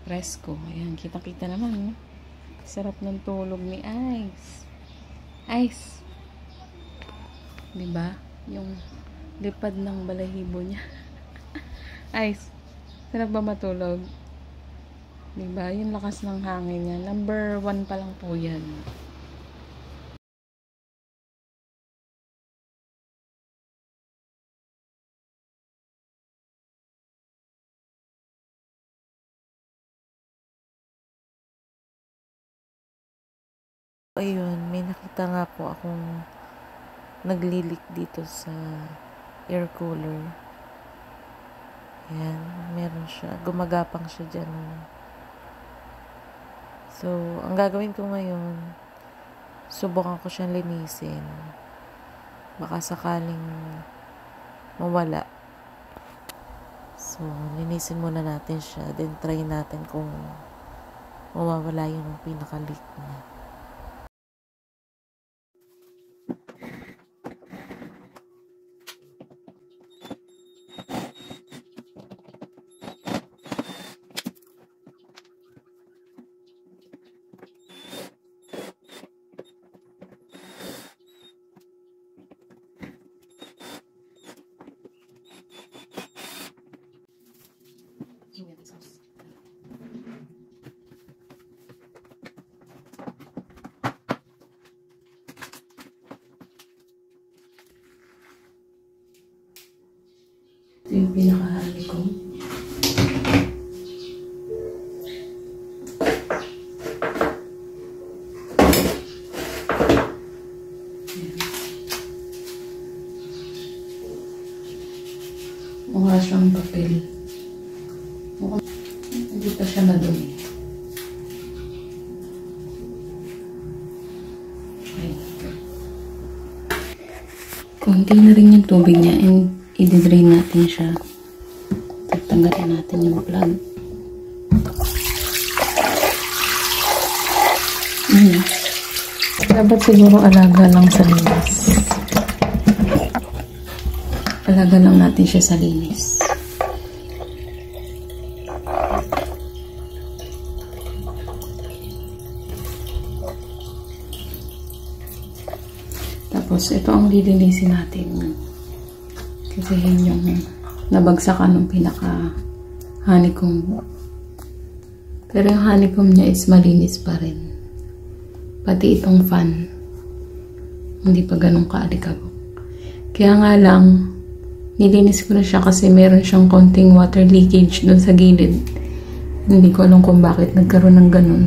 Presko. Ayan, kita-kita naman. Sarap ng tulog ni Ice. Ice. Diba? Yung lipad ng balahibo niya. Ice. Sarap ba matulog? Diba? Yung lakas ng hangin niya. Number 1 pa lang po yan. Ayun, may nakita nga po akong naglilik dito sa air cooler. Ayan, meron siya. Gumagapang siya dyan. So, ang gagawin ko ngayon, subukan ko siyang linisin. Baka sakaling mawala. So, linisin muna natin siya. Then, try natin kung mawawala yung pinaka-leak niya. Ito yung pinakahali ko. Mukha siyang papel. Hindi pa siya madumi. Konti na rin yung tubig niya and i-drain natin siya. Tatanggalin natin yung plug. Dapat siguro alaga lang sa linis. Alaga lang natin siya sa linis. Tapos ito ang lilinisin natin. Kasi yun yung nabagsakan ng pinaka honeycomb. Pero yung honeycomb niya is malinis pa rin. Pati itong fan. Hindi pa ganun kaalikabok. Kaya nga lang, nilinis ko na siya kasi meron siyang konting water leakage dun sa gilid. Hindi ko alam kung bakit nagkaroon ng ganun.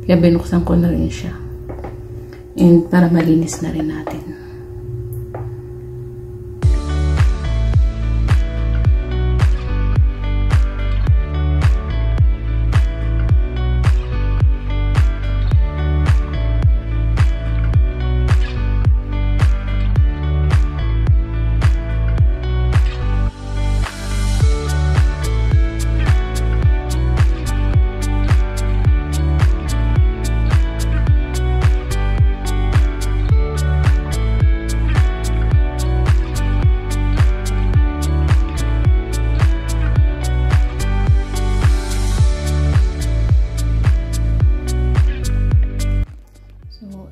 Kaya binuksan ko na rin siya. And para malinis na rin natin.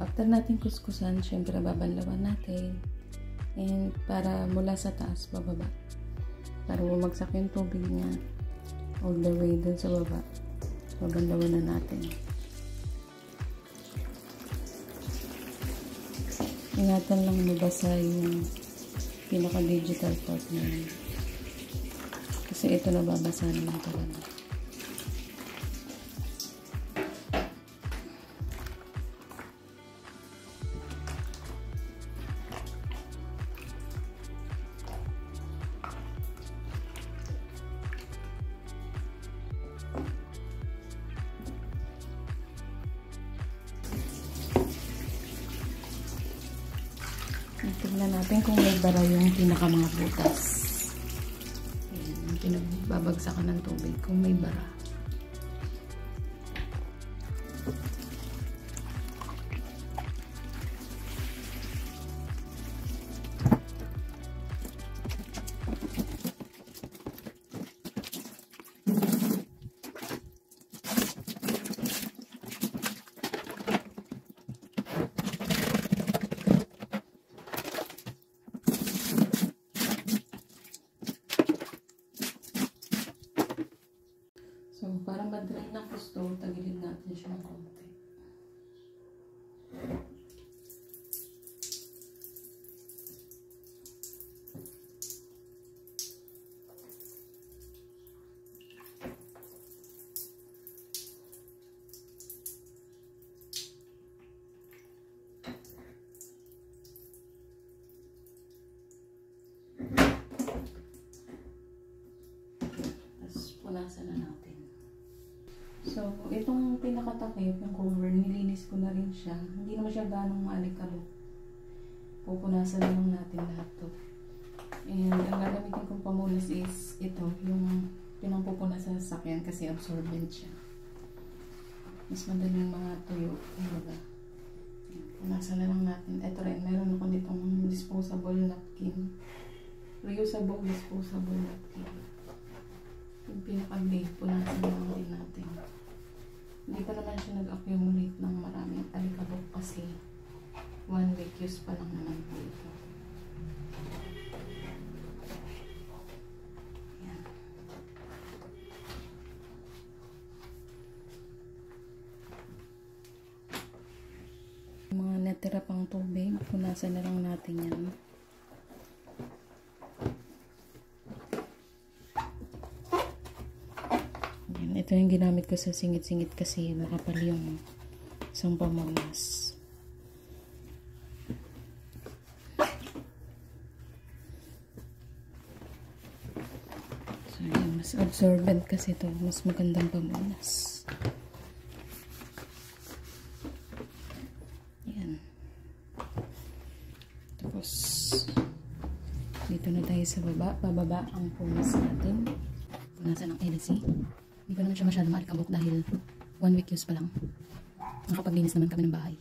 After natin kuskusan, syempre babanlawan natin. And para mula sa taas, bababa. Para bumagsak yung tubig niya all the way dun sa baba. Babanlawan na natin. Ingatan lang mabasa yung pinaka-digital part na yun. Kasi ito nababasa naman talaga. Tignan natin kung may bara yung pinaka mga butas. Ayan, yung pinagbabagsakan ng tubig kung may bara. para ma-dry na gusto, tagilid natin siya ng konti. Punasan na natin. So, itong pinakatakip, yung cover, nilinis ko na rin siya. Hindi naman siya ganong maalikabok. Pupunasan na lang natin lahat to. And ang gagamitin kong pamunas is ito, yung pinampupunasan sa sasakyan kasi absorbent siya. Mas madaling mga tuyo. Punasan na lang natin. Ito rin, meron ako ditong disposable napkin. Reusable disposable napkin. Yung pinaka-blade, punasan na lang din natin. Hindi pa naman siya nag-accumulate ng maraming alikabok kasi 1 week use pa lang naman po ito. Ayan. Mga natira pang tubig, punasan na lang natin yan. Ito yung ginamit ko sa singit-singit kasi nakapal yung isang pamunas. So, yun, mas absorbent kasi ito. Mas magandang pamunas. Yan. Tapos, dito na tayo sa baba. Pababa ang punas natin. Punasan ng LC. Hindi pa naman siya masyadong maalikabok dahil 1 week use pa lang. Nakapaglinis naman kami ng bahay.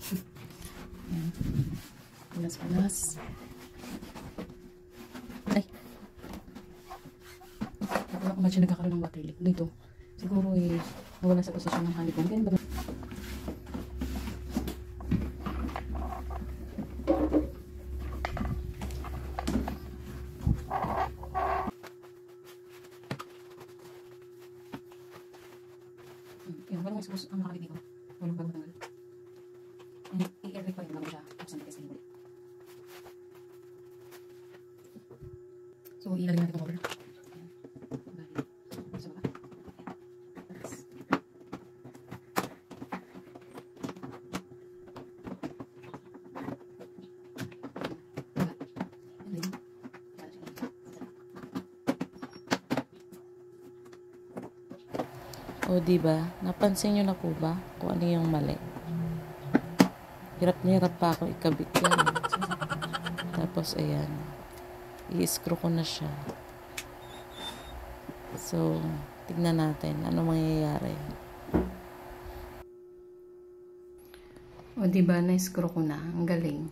Ayan. Punas-punas. Ay! Wala ko ba siya nagkakaroon ng water leak dito. Siguro nawala sa posisyon ng honeycomb. Ganyan ba? Yung walang expose ang nakabit dito. Walang bago tanggal. And i-airway pa rin bago siya. Tapos ang testing ulit. So, ilalagay natin itong cover. Ayan. So, baba. Tapos. Baba. And then, O, diba? Napansin nyo na po ba kung ano yung mali? Hirap na hirap pa ako ikabit yan. Tapos, ayan. I-screw ko na siya. So, tignan natin ano mangyayari. O, diba? Na-screw ko na. Ang galing.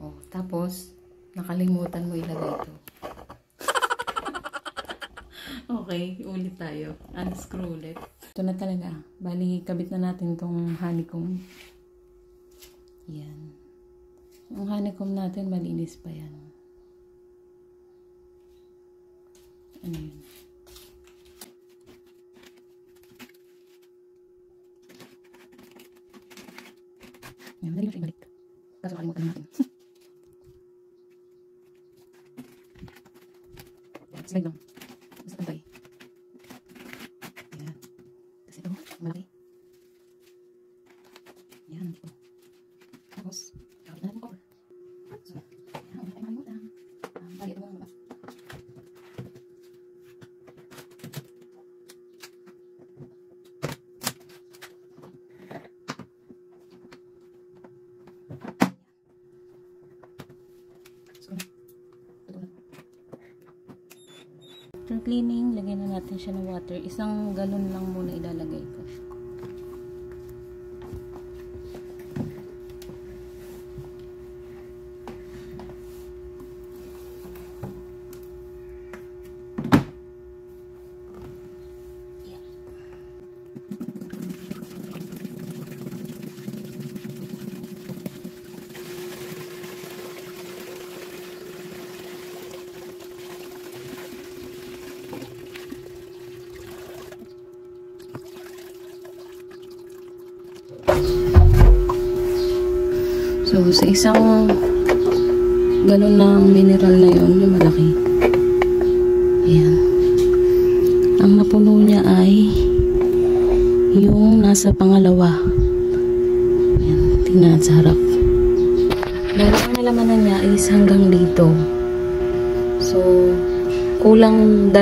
O, tapos, nakalimutan mo ilagay ito. Okay, ulit tayo. Unscrew ulit. Ito na talaga. Bali, kabit na natin tong honeycomb. Yan. Yung honeycomb natin, malinis pa yan. Ano yun? Yan, madali mo siya ibalik. Kaso kalimutan natin. Slide lang. Basta pantay. Ayan. Kasi ito, malaki. Ayan, dito. Tapos, kawin natin yung cover. So, ayan, ulit tayo malimutan. Bali, ito mga after cleaning, lagyan na natin siya ng water. 1 galon lang muna ilalagay ko. So, sa isang galon ng mineral na yun, yung malaki. Ayan. Ang napuno niya ay yung nasa pangalawa. Ayan, tingnan sa harap. Dahil ang nalamanan niya is hanggang dito. So, kulang 2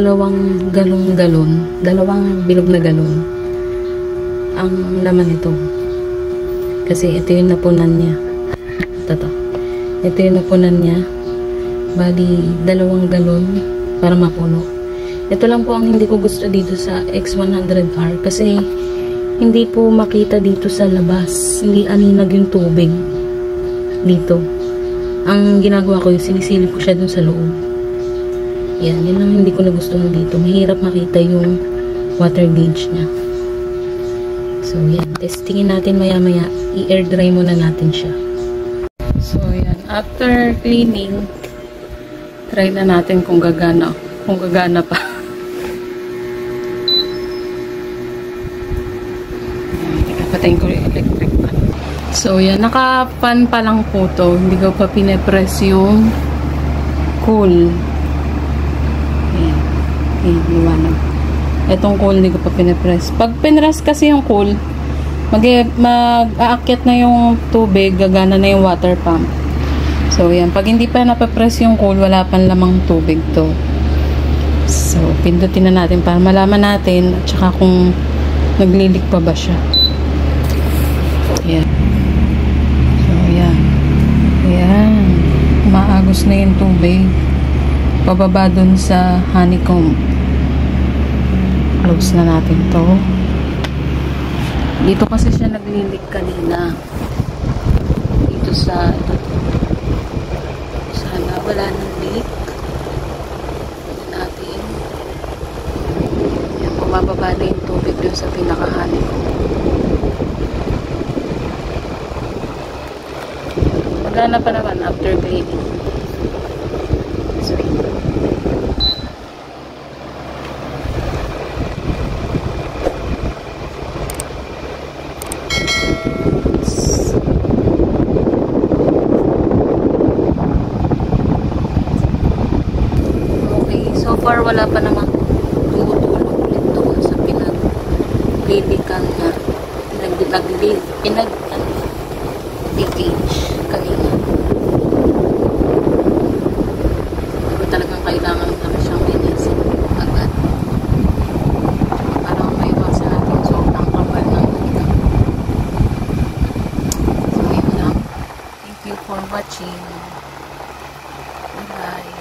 galong-galon, 2 bilog na galon ang laman nito. Kasi ito yung napunan niya. Ito yung napunan niya. Bali, 2 galon para mapuno. Ito lang po ang hindi ko gusto dito sa X100R kasi hindi po makita dito sa labas. Hindi aninag yung tubig dito. Ang ginagawa ko yung sinisilip ko siya dun sa loob. Yan, yun lang hindi ko nagustuhan dito. Mahirap makita yung water gauge niya. So, yan. Testingin natin maya-maya. I-air dry muna natin siya. So, yan. After cleaning, try na natin kung gagana. Kung gagana pa. Patayin ko yung electric pan. So, yan. Naka-pan pa lang po to. Hindi ko pa pinapress yung cool. Ayan. Liwanag. Itong cool, hindi ko pa pinapress. Pag pinress kasi yung cool, mag-aakyat na yung tubig, gagana na yung water pump. So, yan. Pag hindi pa napapress yung cool, wala pang lamang tubig to. So, pindutin na natin para malaman natin at saka kung naglilik pa ba siya. Ayan. So, ayan. Ayan. Umaagos na yung tubig. Pababa dun sa honeycomb. Close na natin to. Dito kasi siya naglilik kanina. Dito sa sana wala nang leak. Natin. Ayan, bumababa na yung tubig dun sa pinaka-honeycomb. Magana pa naman after cleaning. Sweet. Okay, so far wala pa naman tumutulong ulit doon sa pinaglilikan na leakage kanina. Pero talagang kailangan na siyang linisin agad para maiwasan natin sobrang kapal ng leak. So, yun lang. Thank you for watching. Bye-bye.